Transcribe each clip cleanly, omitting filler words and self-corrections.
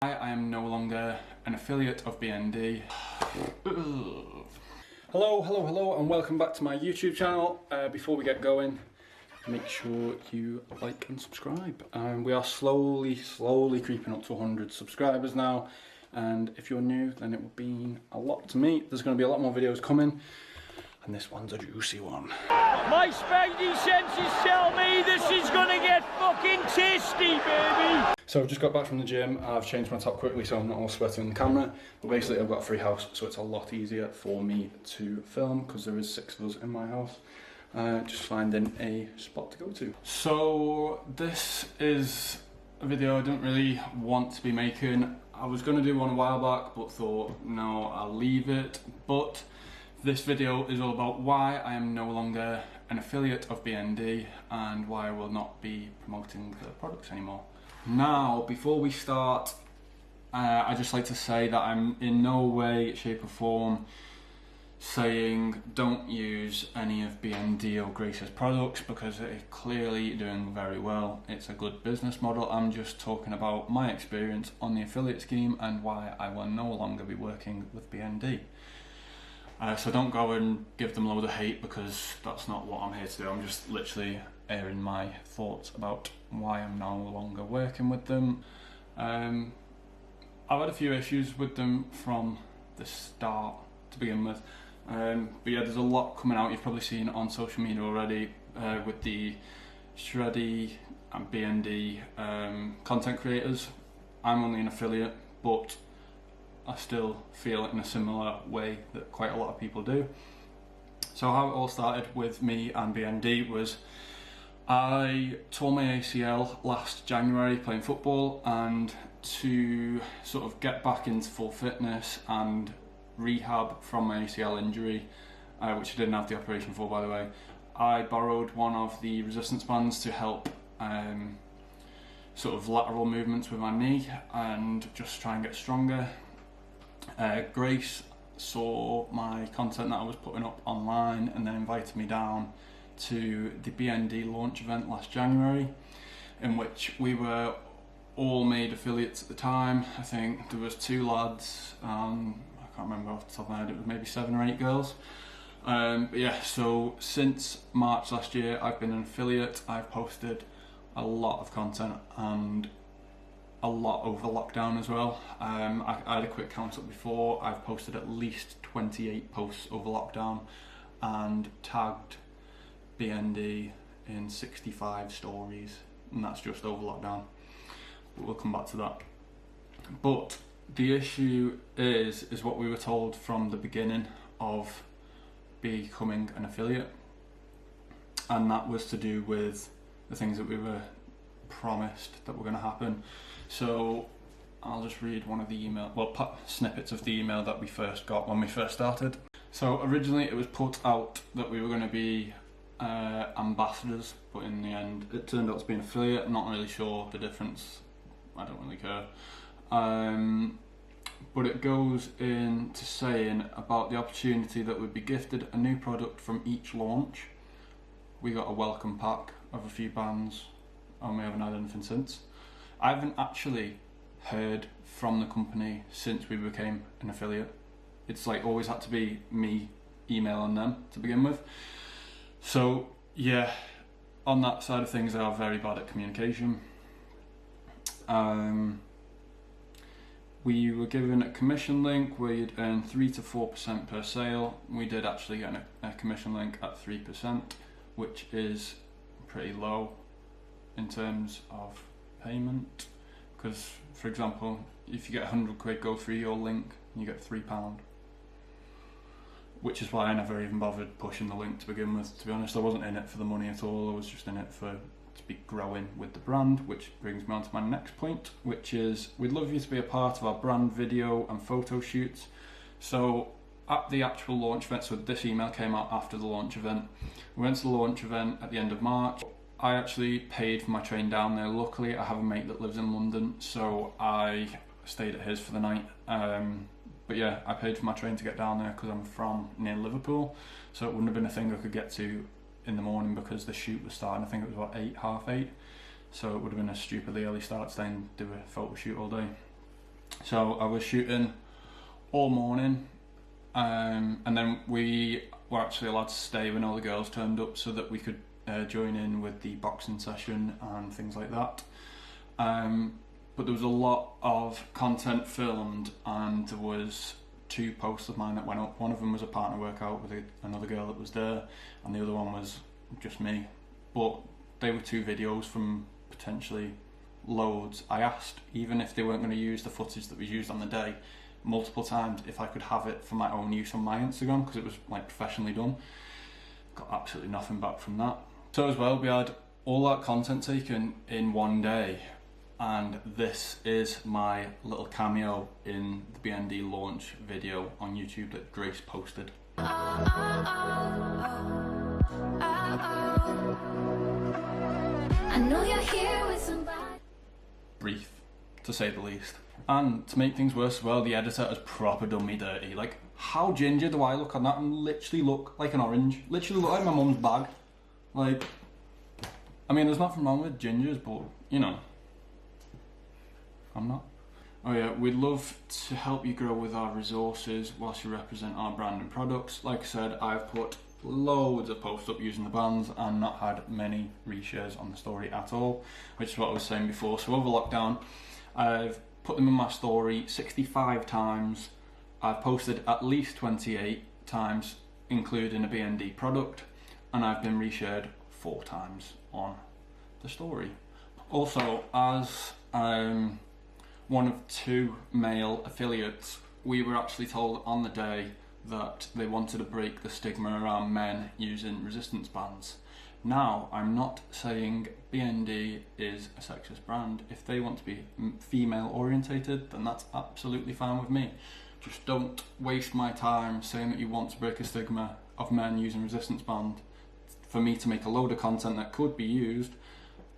I am no longer an affiliate of BND. Hello, and welcome back to my YouTube channel. Before we get going, make sure you like and subscribe. We are slowly creeping up to 100 subscribers now. And if you're new, then it will mean a lot to me. There's going to be a lot more videos coming, and this one's a juicy one. My spidey senses tell me this is gonna get fucking tasty, baby! So I've just got back from the gym. I've changed my top quickly so I'm not all sweating in the camera. But basically I've got a free house, so it's a lot easier for me to film because there is 6 of us in my house. Just finding a spot to go to. So this is a video I don't really want to be making. I was going to do one a while back, but thought, no, I'll leave it. But this video is all about why I am no longer an affiliate of BND and why I will not be promoting the products anymore. Now, before we start, I'd just like to say that I'm in no way, shape or form saying don't use any of BND or Grace's products because they're clearly doing very well. It's a good business model. I'm just talking about my experience on the affiliate scheme and why I will no longer be working with BND. So don't go and give them a load of hate because that's not what I'm here to do. I'm just literally airing my thoughts about why I'm no longer working with them. I've had a few issues with them from the start to begin with. But yeah, there's a lot coming out. You've probably seen on social media already with the Shreddy and BND content creators. I'm only an affiliate, but I still feel it in a similar way that quite a lot of people do. So how it all started with me and BND was I tore my ACL last January playing football, and to sort of get back into full fitness and rehab from my ACL injury, which I didn't have the operation for, by the way, I borrowed one of the resistance bands to help sort of lateral movements with my knee and just try and get stronger. Grace saw my content that I was putting up online and then invited me down to the BND launch event last January, in which we were all made affiliates at the time. I think there was 2 lads, I can't remember off the top of my head, it was maybe 7 or 8 girls. But yeah, so since March last year I've been an affiliate. I've posted a lot of content and a lot over lockdown as well. I had a quick count up before. I've posted at least 28 posts over lockdown and tagged BND in 65 stories, and that's just over lockdown, but we'll come back to that. But the issue is what we were told from the beginning of becoming an affiliate, and that was to do with the things that we were promised that were going to happen. So I'll just read one of the snippets of the email that we first got when we first started. So originally it was put out that we were going to be ambassadors, but in the end it turned out to be an affiliate. I'm not really sure the difference, I don't really care. But it goes into saying about the opportunity that we'd be gifted a new product from each launch. We got a welcome pack of a few bands and we haven't had anything since. I haven't actually heard from the company since we became an affiliate. It's like always had to be me emailing them to begin with. So yeah, on that side of things they are very bad at communication. We were given a commission link where you'd earn 3 to 4% per sale. We did actually get a commission link at 3%, which is pretty low in terms of payment, because for example if you get 100 quid go through your link you get £3, which is why I never even bothered pushing the link to begin with. To be honest, I wasn't in it for the money at all. I was just in it to be growing with the brand, which brings me on to my next point, which is we'd love you to be a part of our brand video and photo shoots. So at the actual launch event, so this email came out after the launch event, we went to the launch event at the end of March. I actually paid for my train down there. Luckily I have a mate that lives in London, so I stayed at his for the night. But yeah, I paid for my train to get down there because I'm from near Liverpool, so it wouldn't have been a thing I could get to in the morning because the shoot was starting, I think it was about 8, half 8, so it would have been a stupidly early start to stay and do a photo shoot all day. So I was shooting all morning, and then we were actually allowed to stay when all the girls turned up so that we could join in with the boxing session and things like that. But there was a lot of content filmed, and there was 2 posts of mine that went up. One of them was a partner workout with another girl that was there, and the other one was just me. But they were 2 videos from potentially loads. I asked, even if they weren't going to use the footage that was used on the day, multiple times if I could have it for my own use on my Instagram, because it was like professionally done. Got absolutely nothing back from that. So as well, we had all that content taken in one day, and this is my little cameo in the BND launch video on YouTube that Grace posted. I know you're here with somebody. Brief, to say the least. And to make things worse as well, the editor has proper done me dirty. Like, how ginger do I look on that and literally look like an orange? Literally look like my mum's bag. Like, I mean, there's nothing wrong with gingers, but, you know, I'm not. Oh yeah, we'd love to help you grow with our resources whilst you represent our brand and products. Like I said, I've put loads of posts up using the bands and not had many reshares on the story at all, which is what I was saying before. So over lockdown, I've put them in my story 65 times. I've posted at least 28 times, including a BND product, and I've been reshared 4 times on the story. Also, as one of 2 male affiliates, we were actually told on the day that they wanted to break the stigma around men using resistance bands. Now, I'm not saying BND is a sexist brand. If they want to be female orientated, then that's absolutely fine with me. Just don't waste my time saying that you want to break a stigma of men using resistance band for me to make a load of content that could be used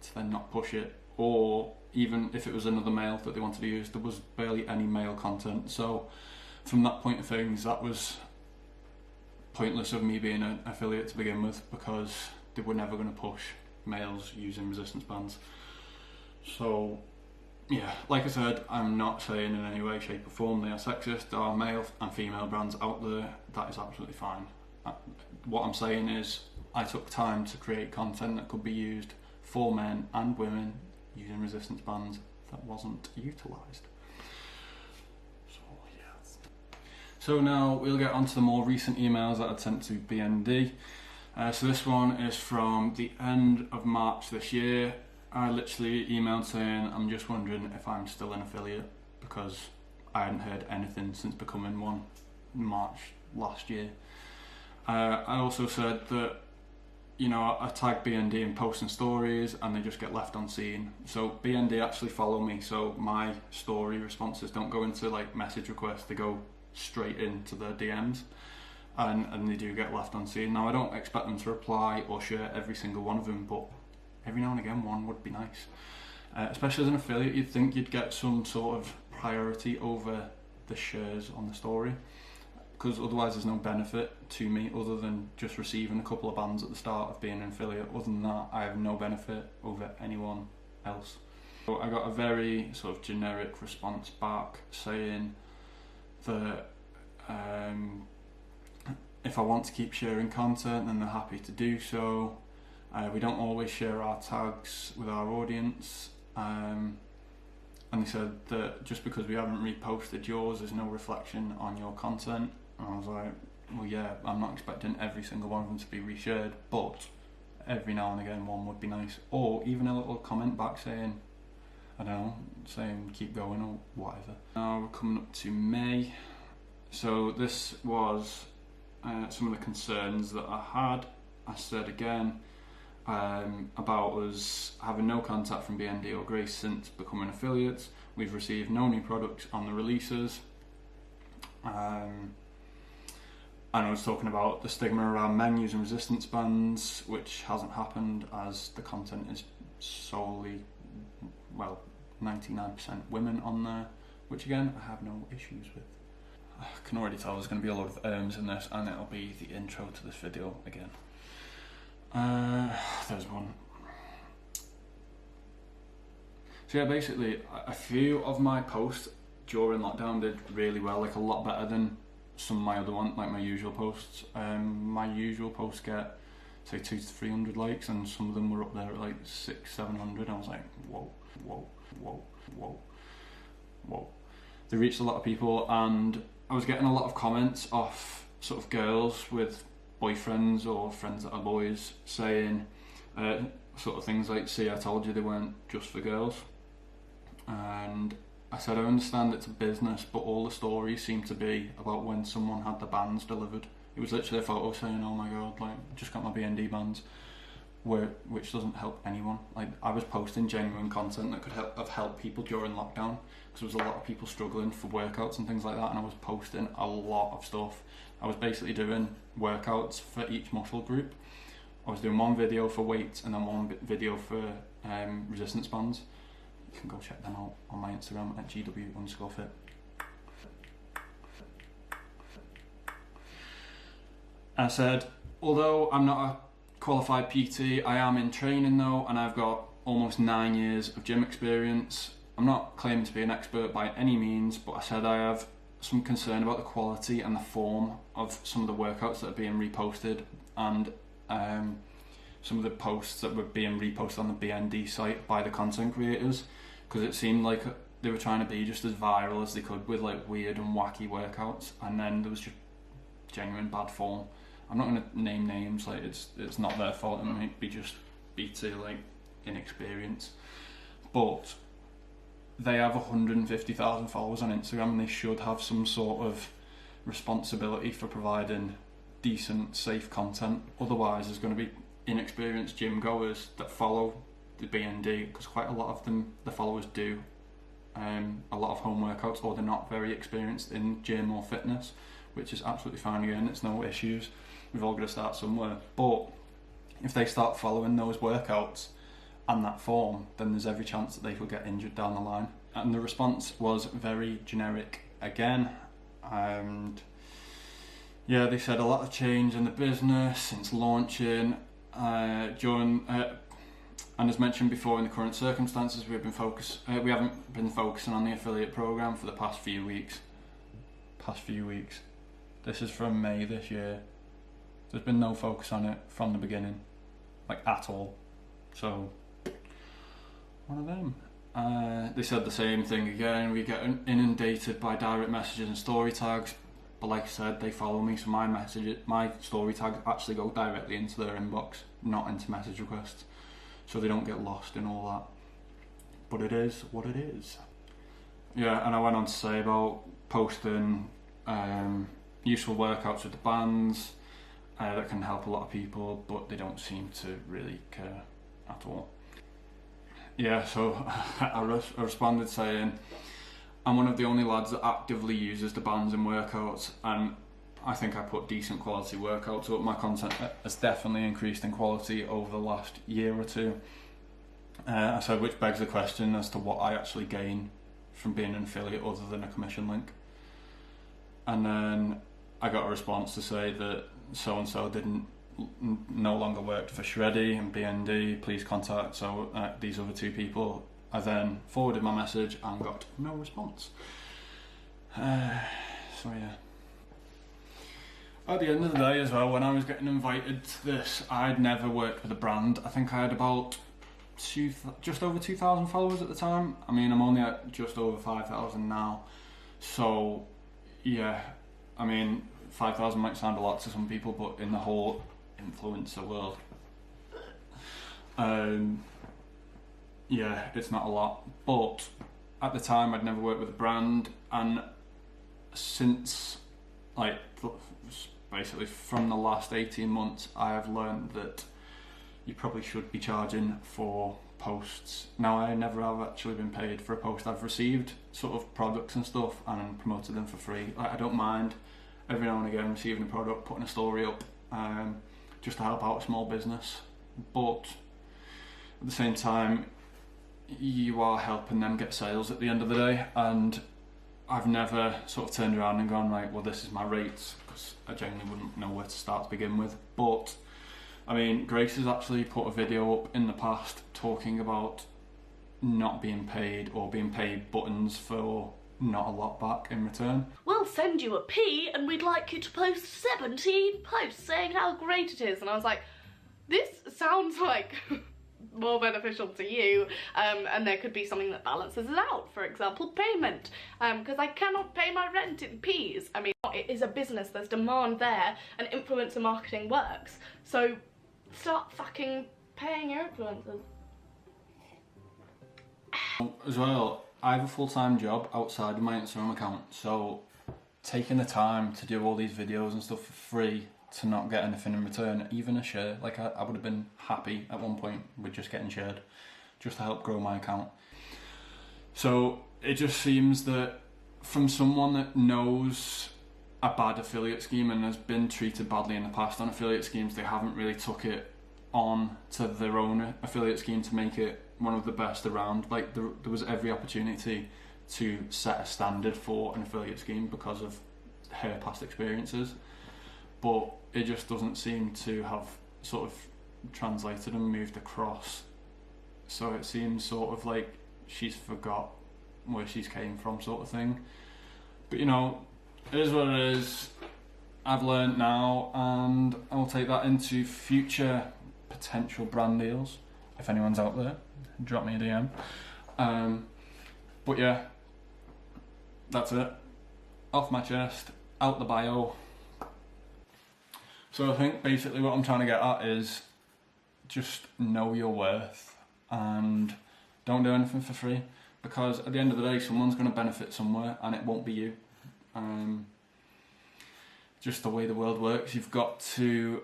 to then not push it. Or even if it was another male that they wanted to use, there was barely any male content. So from that point of things, that was pointless of me being an affiliate to begin with, because they were never going to push males using resistance bands. So yeah, like I said, I'm not saying in any way, shape or form they are sexist. There are male and female brands out there, that is absolutely fine. What I'm saying is I took time to create content that could be used for men and women using resistance bands that wasn't utilised. So now we'll get on to the more recent emails that I'd sent to BND. So this one is from the end of March this year. I literally emailed saying, I'm just wondering if I'm still an affiliate, because I hadn't heard anything since becoming one in March last year. I also said that, you know, I tag BND in posting stories and they just get left unseen. So BND actually follow me, so my story responses don't go into like message requests, they go straight into their DMs, and they do get left unseen. Now, I don't expect them to reply or share every single one of them, but every now and again one would be nice. Especially as an affiliate, you'd think you'd get some sort of priority over the shares on the story, because otherwise there's no benefit to me other than just receiving a couple of bands at the start of being an affiliate. Other than that, I have no benefit over anyone else. So I got a very sort of generic response back saying that if I want to keep sharing content, then they're happy to do so. We don't always share our tags with our audience, and they said that just because we haven't reposted yours is no reflection on your content. And I was like, well, yeah, I'm not expecting every single one of them to be reshared, but every now and again one would be nice, or even a little comment back saying, I don't know, saying keep going or whatever. Now we're coming up to May. So this was some of the concerns that I had. I said again about us having no contact from BND or Grace since becoming affiliates. We've received no new products on the releases. And I was talking about the stigma around men using resistance bands, which hasn't happened as the content is solely, well, 99% women on there, which again, I have no issues with. I can already tell there's going to be a lot of in this, and it'll be the intro to this video again. There's one. So yeah, basically, a few of my posts during lockdown did really well, like a lot better than some of my other ones, like my usual posts. My usual posts get say 200 to 300 likes, and some of them were up there at like 600-700. I was like, whoa, whoa, whoa, whoa, whoa. They reached a lot of people, and I was getting a lot of comments off sort of girls with boyfriends or friends that are boys saying sort of things like, see, I told you they weren't just for girls. And I said, I understand it's a business, but all the stories seem to be about when someone had the bands delivered. It was literally a photo saying, oh my god, like, just got my BND bands, which doesn't help anyone. Like, I was posting genuine content that could have helped people during lockdown, because there was a lot of people struggling for workouts and things like that, and I was posting a lot of stuff. I was basically doing workouts for each muscle group. I was doing one video for weights and then one video for resistance bands. You can go check them out on my Instagram at GW_fit. I said, although I'm not a qualified PT, I am in training though, and I've got almost 9 years of gym experience. I'm not claiming to be an expert by any means, but I said I have some concern about the quality and the form of some of the workouts that are being reposted, and some of the posts that were being reposted on the BND site by the content creators, because it seemed like they were trying to be just as viral as they could with like weird and wacky workouts, and then there was just genuine bad form. I'm not going to name names, like it's not their fault, it might be just BT like inexperience, but they have 150,000 followers on Instagram, and they should have some sort of responsibility for providing decent, safe content. Otherwise, there's going to be inexperienced gym goers that follow the BND, because quite a lot of them, the followers do a lot of home workouts, or they're not very experienced in gym or fitness, which is absolutely fine. Again, it's no issues. We've all got to start somewhere. But if they start following those workouts and that form, then there's every chance that they could get injured down the line. And the response was very generic again, and yeah, they said a lot of change in the business since launching and as mentioned before, in the current circumstances, we haven't been focusing on the affiliate program for the past few weeks. This is from May this year. There's been no focus on it from the beginning, like at all. So one of them. They said the same thing again. We get inundated by direct messages and story tags, but like I said, they follow me, so my story tags actually go directly into their inbox, not into message requests, so they don't get lost in all that. But it is what it is. Yeah, and I went on to say about posting useful workouts with the bands that can help a lot of people, but they don't seem to really care at all. Yeah, so I responded saying, I'm one of the only lads that actively uses the bands in workouts, and I think I put decent quality workouts up. My content has definitely increased in quality over the last year or two. I said, which begs the question as to what I actually gain from being an affiliate other than a commission link. And then I got a response to say that so-and-so no longer worked for Shreddy and BND, please contact these other two people. I then forwarded my message and got no response. So yeah. At the end of the day as well, when I was getting invited to this, I'd never worked with a brand. I think I had about just over 2,000 followers at the time. I mean, I'm only at just over 5,000 now. So yeah, I mean, 5,000 might sound a lot to some people, but in the whole influencer world, yeah, it's not a lot. But at the time, I'd never worked with a brand, and since basically from the last 18 months, I have learned that you probably should be charging for posts. Now, I never have actually been paid for a post. I've received sort of products and stuff and promoted them for free. I don't mind every now and again receiving a product, putting a story up, just to help out a small business. But at the same time, you are helping them get sales at the end of the day, and I've never sort of turned around and gone, right, well, this is my rates, because I genuinely wouldn't know where to start to begin with. But I mean, Grace has actually put a video up in the past talking about not being paid or being paid buttons for not a lot back in return. We'll send you a P and we'd like you to post 17 posts saying how great it is. And I was like, this sounds like more beneficial to you, and there could be something that balances it out. For example, payment, because I cannot pay my rent in P's. I mean, it is a business, there's demand there, and influencer marketing works. So start fucking paying your influencers. As well, I have a full-time job outside of my Instagram account, so taking the time to do all these videos and stuff for free to not get anything in return, even a share, like I would have been happy at one point with just getting shared, just to help grow my account. So it just seems that from someone that knows a bad affiliate scheme and has been treated badly in the past on affiliate schemes, they haven't really took it on to their own affiliate scheme to make it one of the best around. Like there was every opportunity to set a standard for an affiliate scheme because of her past experiences, but it just doesn't seem to have sort of translated and moved across. So it seems sort of like she's forgot where she's came from, sort of thing. But you know, it is what it is. I've learned now, and I'll take that into future potential brand deals. If anyone's out there, drop me a DM. But yeah, that's it. Off my chest, out the bio. So I think basically what I'm trying to get at is just know your worth and don't do anything for free, because at the end of the day someone's going to benefit somewhere and it won't be you. Just the way the world works, you've got to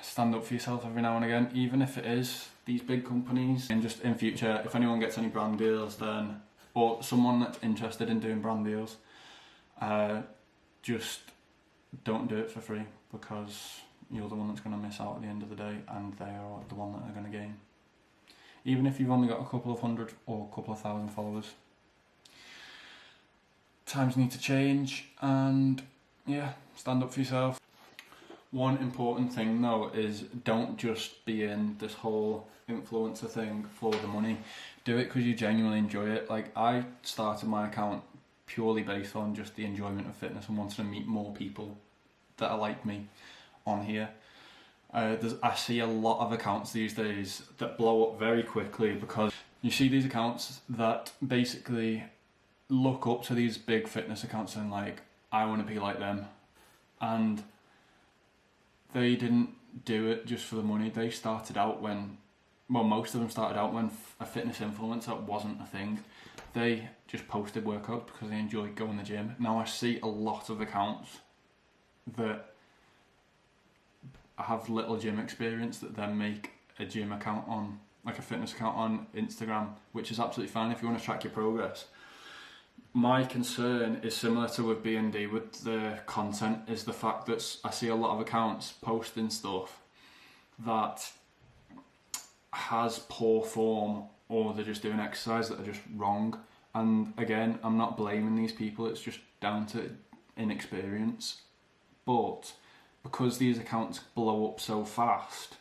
stand up for yourself every now and again, even if it is these big companies. And just in future, if anyone gets any brand deals, then, or someone that's interested in doing brand deals, just don't do it for free, because you're the one that's going to miss out at the end of the day, and they are the one that are going to gain. Even if you've only got a couple of hundred or a couple of thousand followers. Times need to change, and yeah, stand up for yourself. One important thing though is don't just be in this whole influencer thing for the money. Do it because you genuinely enjoy it. Like, I started my account purely based on just the enjoyment of fitness and wanting to meet more people that are like me on here. I see a lot of accounts these days that blow up very quickly because you see these accounts that basically look up to these big fitness accounts and like, I want to be like them. And they didn't do it just for the money. They started out when, well, most of them started out when a fitness influencer wasn't a thing. They just posted workouts because they enjoyed going to the gym. Now I see a lot of accounts that have little gym experience that then make a gym account on, like a fitness account on Instagram, which is absolutely fine if you want to track your progress. My concern is similar to with B&D with the content, is the fact that I see a lot of accounts posting stuff that has poor form, or they're just doing exercise that are just wrong. And again, I'm not blaming these people, it's just down to inexperience. But because these accounts blow up so fast,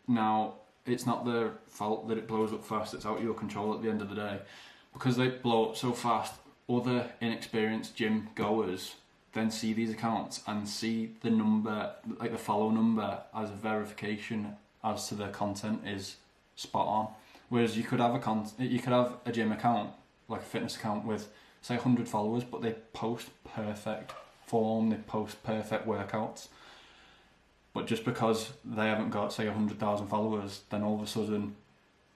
now it's not their fault that it blows up fast, it's out of your control at the end of the day. Because they blow up so fast, other inexperienced gym goers then see these accounts and see the number, like the follow number, as a verification as to their content is spot on. Whereas you could have a gym account, like a fitness account with say 100 followers, but they post perfect form, they post perfect workouts. But just because they haven't got say 100,000 followers, then all of a sudden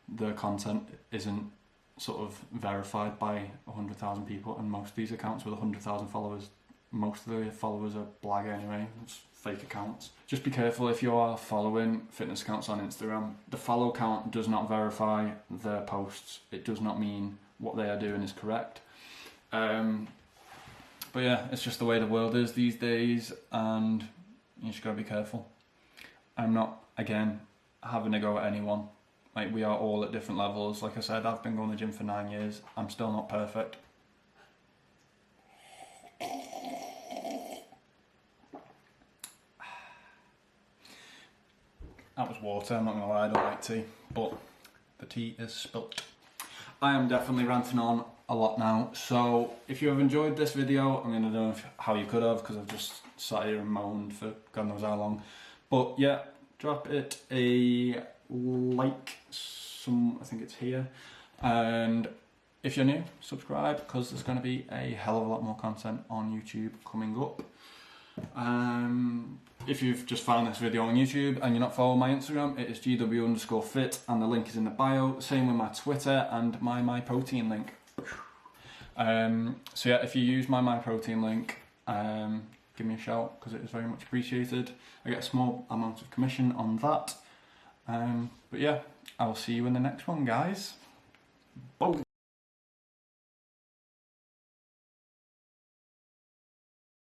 their content isn't sort of verified by 100,000 people. And most of these accounts with 100,000 followers, most of the followers are blag anyway. It's fake accounts. Just be careful if you are following fitness accounts on Instagram. The follow count does not verify their posts. It does not mean what they are doing is correct. But yeah, it's just the way the world is these days, and you just gotta be careful. I'm not, again, having a go at anyone. Like, we are all at different levels. Like I said, I've been going to the gym for 9 years. I'm still not perfect. That was water, I'm not gonna lie, I don't like tea, but the tea is spilt. I am definitely ranting on a lot now. So if you have enjoyed this video, I mean, I don't know how you could have, because I've just sat here and moaned for God knows how long. But yeah, drop it a like, I think it's here. And if you're new, subscribe, because there's going to be a hell of a lot more content on YouTube coming up. If you've just found this video on YouTube and you're not following my Instagram, it is GW_fit, and the link is in the bio. Same with my Twitter and my MyProtein link. So yeah, if you use my MyProtein link, give me a shout, because it is very much appreciated. I get a small amount of commission on that. But yeah, I'll see you in the next one, guys. Boom.